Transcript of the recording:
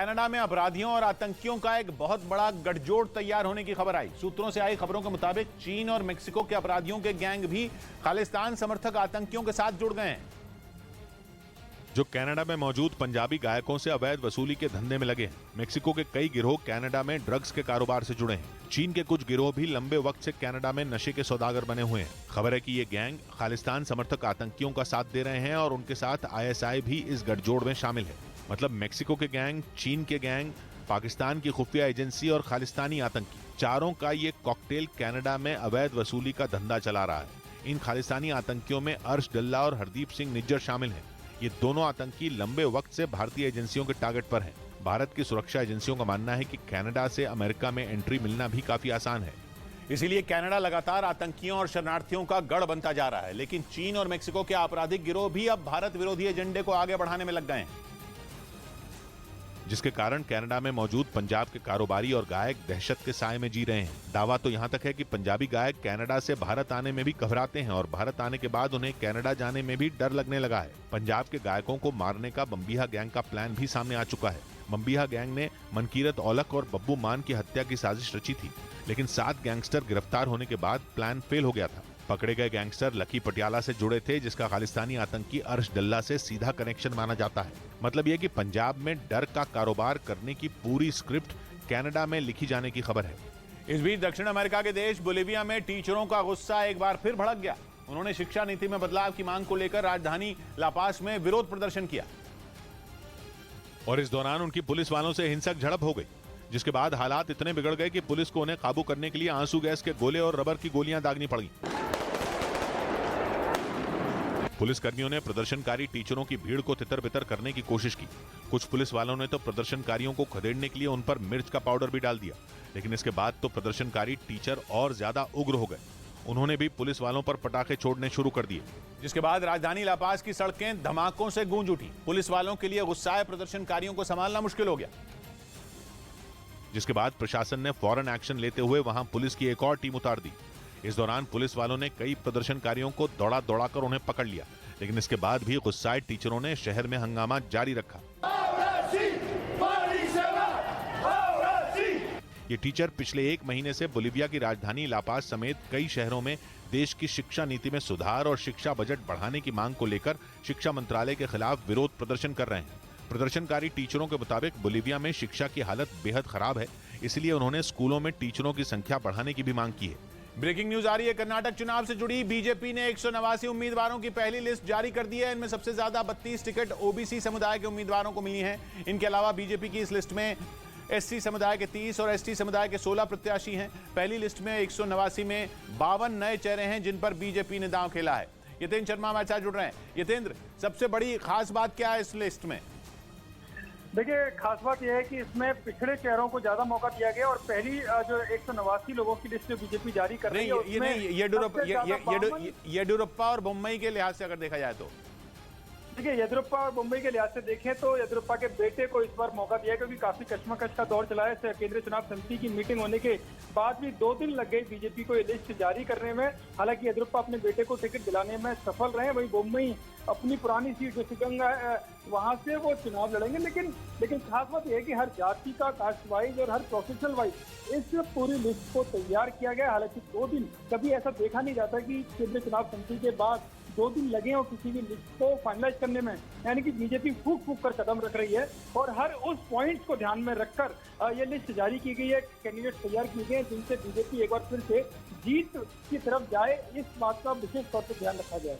Canada में अपराधियों और आतंकियों का एक बहुत बड़ा गठजोड़ तैयार होने की खबर आई। सूत्रों से आई खबरों के मुताबिक चीन और मेक्सिको के अपराधियों के गैंग भी खालिस्तान समर्थक आतंकियों के साथ जुड़ गए हैं। जो कनाडा में मौजूद पंजाबी गायकों से अवैध वसूली के धंधे में लगे हैं। मेक्सिको के कई गिरोह कनाडा में ड्रग्स के कारोबार से जुड़े हैं। चीन के कुछ गिरोह भी लंबे वक्त से कनाडा में नशे के सौदागर बने हुए हैं। खबर है कि ये गैंग खालिस्तान समर्थक आतंकियों का साथ दे रहे हैं और उनके साथ आईएसआई भी इस गठजोड़ में शामिल है। मतलब मेक्सिको के गैंग, चीन के गैंग, पाकिस्तान की खुफिया एजेंसी और खालिस्तानी आतंकी, चारों का ये कॉकटेल कनाडा में अवैध वसूली का धंधा चला रहा है। इन खालिस्तानी आतंकियों में अर्श डल्ला और हरदीप सिंह निज्जर शामिल हैं। ये दोनों आतंकी लंबे वक्त से भारतीय एजेंसियों के टारगेट पर हैं। भारत की सुरक्षा एजेंसियों का मानना है कि कनाडा से अमेरिका में एंट्री मिलना भी काफी आसान है। इसीलिए कनाडा लगातार आतंकियों और शरणार्थियों का गढ़ बनता जा रहा है। लेकिन चीन और मेक्सिको के आपराधिक गिरोह भी अब भारत विरोधी एजेंडे को आगे बढ़ाने में लग गए हैं, जिसके कारण कनाडा में मौजूद पंजाब के कारोबारी और गायक दहशत के साए में जी रहे हैं। दावा तो यहां तक है कि पंजाबी गायक कनाडा से भारत आने में भी घबराते हैं और भारत आने के बाद उन्हें कनाडा जाने में भी डर लगने लगा है। पंजाब के गायकों को मारने का बम्बीहा गैंग का प्लान भी सामने आ चुका है। बम्बीहा गैंग ने मनकीरत औलख और बब्बू मान की हत्या की साजिश रची थी, लेकिन 7 गैंगस्टर गिरफ्तार होने के बाद प्लान फेल हो गया था। पकड़े गए गैंगस्टर लकी पटियाला से जुड़े थे, जिसका खालिस्तानी आतंकी अर्श डल्ला से सीधा कनेक्शन माना जाता है। मतलब यह कि पंजाब में डर का कारोबार करने की पूरी स्क्रिप्ट कनाडा में लिखी जाने की खबर है। इस बीच दक्षिण अमेरिका के देश बोलिविया में टीचरों का गुस्सा एक बार फिर भड़क गया। उन्होंने शिक्षा नीति में बदलाव की मांग को लेकर राजधानी लापास में विरोध प्रदर्शन किया और इस दौरान उनकी पुलिस वालों से हिंसक झड़प हो गई, जिसके बाद हालात इतने बिगड़ गए कि पुलिस को उन्हें काबू करने के लिए आंसू गैस के गोले और रबर की गोलियां दागनी पड़ी। पुलिसकर्मियों ने प्रदर्शनकारी टीचरों की भीड़ को तितर-बितर करने की कोशिश की। कुछ पुलिस वालों ने तो प्रदर्शनकारियों को खदेड़ने के लिए उन पर मिर्च का पाउडर भी डाल दिया, लेकिन इसके बाद तो प्रदर्शनकारी टीचर और ज्यादा उग्र हो गए। उन्होंने भी पुलिस वालों पर पटाखे छोड़ने शुरू कर दिए, जिसके बाद राजधानी लापास की सड़कें धमाकों से गूंज उठी। पुलिस वालों के लिए गुस्साए प्रदर्शनकारियों को संभालना मुश्किल हो गया, जिसके बाद प्रशासन ने फौरन एक्शन लेते हुए वहां पुलिस की एक और टीम उतार दी। इस दौरान पुलिस वालों ने कई प्रदर्शनकारियों को दौड़ा-दौड़ाकर उन्हें पकड़ लिया, लेकिन इसके बाद भी गुस्साए टीचरों ने शहर में हंगामा जारी रखा। ये टीचर पिछले 1 महीने से बोलिविया की राजधानी लापास समेत कई शहरों में देश की शिक्षा नीति में सुधार और शिक्षा बजट बढ़ाने की मांग को लेकर शिक्षा मंत्रालय के खिलाफ विरोध प्रदर्शन कर रहे हैं। प्रदर्शनकारी टीचरों के मुताबिक बोलिविया में शिक्षा की हालत बेहद खराब है, इसलिए उन्होंने स्कूलों में टीचरों की संख्या बढ़ाने की भी मांग की है। ब्रेकिंग न्यूज आ रही है। कर्नाटक चुनाव से जुड़ी बीजेपी ने 189 उम्मीदवारों की पहली लिस्ट जारी कर दी है। इनमें सबसे ज्यादा 32 टिकट ओबीसी समुदाय के उम्मीदवारों को मिली हैं। इनके अलावा बीजेपी की इस लिस्ट में एससी समुदाय के 30 और एसटी समुदाय के 16 प्रत्याशी हैं। पहली लिस्ट में 189 में 52 नए चेहरे हैं जिन पर बीजेपी ने दांव खेला है। यतेंद्र शर्मा हमारे साथ जुड़ रहे हैं। यतेंद्र, सबसे बड़ी खास बात क्या है इस लिस्ट में? देखिए, खास बात यह है कि इसमें पिछड़े चेहरों को ज्यादा मौका दिया गया और पहली जो 189 लोगों की लिस्ट बीजेपी जारी कर रही है, ये नहीं, येडियुरप्पा और मुंबई के लिहाज से अगर देखा जाए तो देखिए, येदियुरप्पा और मुंबई के लिहाज से देखें तो येदियुरप्पा के बेटे को इस बार मौका दिया, क्योंकि काफी कश्मकश का दौर चला है। केंद्रीय चुनाव समिति की मीटिंग होने के बाद भी 2 दिन लग गए बीजेपी को ये लिस्ट जारी करने में। हालांकि येदियुरप्पा अपने बेटे को टिकट दिलाने में सफल रहे। वही मुंबई अपनी पुरानी सीट जो शिवगंगा है वहां से वो चुनाव लड़ेंगे। लेकिन खास बात यह है कि हर जाति का कास्ट वाइज और हर प्रोफेशनल वाइज इस पूरी लिस्ट को तैयार किया गया। हालांकि 2 दिन, कभी ऐसा देखा नहीं जाता कि केंद्रीय चुनाव समिति के बाद 2 दिन लगे और किसी भी लिस्ट को फाइनलाइज करने में, यानी कि बीजेपी फूक कर कदम रख रही है और हर उस पॉइंट्स को ध्यान में रखकर ये लिस्ट जारी की गई है। कैंडिडेट तैयार किए गए हैं जिनसे बीजेपी एक बार फिर से जीत की तरफ जाए, इस बात का विशेष तौर पर ध्यान रखा जाए।